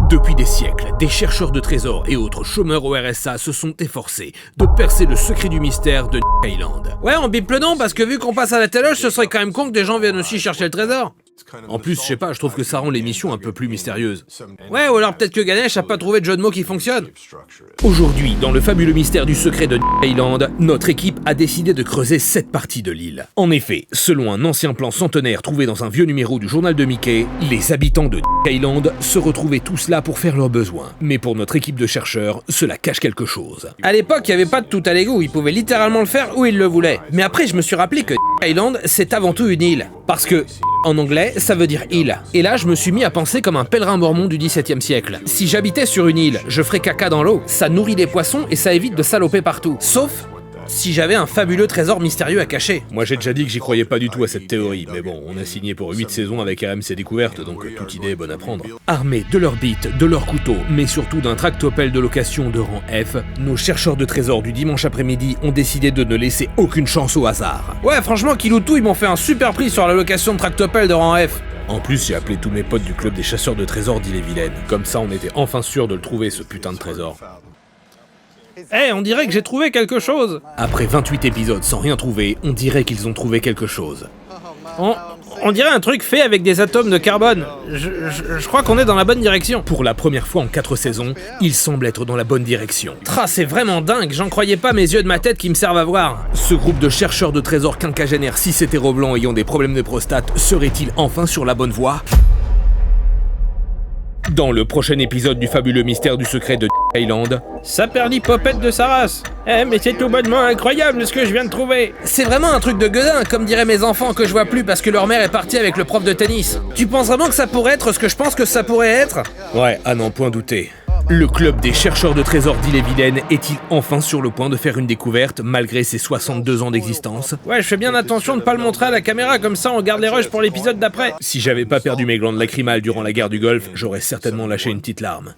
Depuis des siècles, des chercheurs de trésors et autres chômeurs au RSA se sont efforcés de percer le secret du mystère de Island. Ouais, on bip le nom parce que vu qu'on passe à la téloche, ce serait quand même con que des gens viennent aussi chercher le trésor. En plus, je sais pas, je trouve que ça rend l'émission un peu plus mystérieuse. Ouais, ou alors peut-être que Ganesh a pas trouvé de jeu de mots qui fonctionne. Aujourd'hui, dans le fabuleux mystère du secret de Island, notre équipe a décidé de creuser cette partie de l'île. En effet, selon un ancien plan centenaire trouvé dans un vieux numéro du journal de Mickey, les habitants de Island se retrouvaient tous là pour faire leurs besoins. Mais pour notre équipe de chercheurs, cela cache quelque chose. À l'époque, il y avait pas de tout à l'égout, ils pouvaient littéralement le faire où ils le voulaient. Mais après, je me suis rappelé que Island, c'est avant tout une île. Parce que, en anglais, ça veut dire île. Et là, je me suis mis à penser comme un pèlerin mormon du XVIIe siècle. Si j'habitais sur une île, je ferais caca dans l'eau. Ça nourrit les poissons et ça évite de saloper partout. Sauf si j'avais un fabuleux trésor mystérieux à cacher. Moi j'ai déjà dit que j'y croyais pas du tout à cette théorie, mais bon, on a signé pour 8 saisons avec RMC Découverte, donc toute idée est bonne à prendre. Armés de leurs bites, de leurs couteaux, mais surtout d'un tractopelle de location de rang F, nos chercheurs de trésors du dimanche après-midi ont décidé de ne laisser aucune chance au hasard. Ouais, franchement, Kiloutou, ils m'ont fait un super prix sur la location de tractopelle de rang F. En plus, j'ai appelé tous mes potes du club des chasseurs de trésors d'Ille-et-Vilaine. Comme ça, on était enfin sûr de le trouver, ce putain de trésor. Eh, on dirait que j'ai trouvé quelque chose. Après 28 épisodes sans rien trouver, on dirait qu'ils ont trouvé quelque chose. On dirait un truc fait avec des atomes de carbone. Je crois qu'on est dans la bonne direction. Pour la première fois en 4 saisons, il semble être dans la bonne direction. C'est vraiment dingue, j'en croyais pas mes yeux de ma tête qui me servent à voir. Ce groupe de chercheurs de trésors quinquagénaires cis hétéro-blancs ayant des problèmes de prostate serait-il enfin sur la bonne voie ? Dans le prochain épisode du fabuleux mystère du secret de Island, Saperlipopette de sa race. Eh, mais c'est tout bonnement incroyable ce que je viens de trouver. C'est vraiment un truc de gueudin, comme diraient mes enfants que je vois plus parce que leur mère est partie avec le prof de tennis. Tu penses vraiment que ça pourrait être ce que je pense que ça pourrait être ? Ouais, à n'en point douter. Le club des chercheurs de trésors d'Ille-et-Vilaine est-il enfin sur le point de faire une découverte malgré ses 62 ans d'existence ? Ouais, je fais bien attention de pas le montrer à la caméra, comme ça on garde les rushs pour l'épisode d'après. Si j'avais pas perdu mes glandes lacrymales durant la guerre du Golfe, j'aurais certainement lâché une petite larme.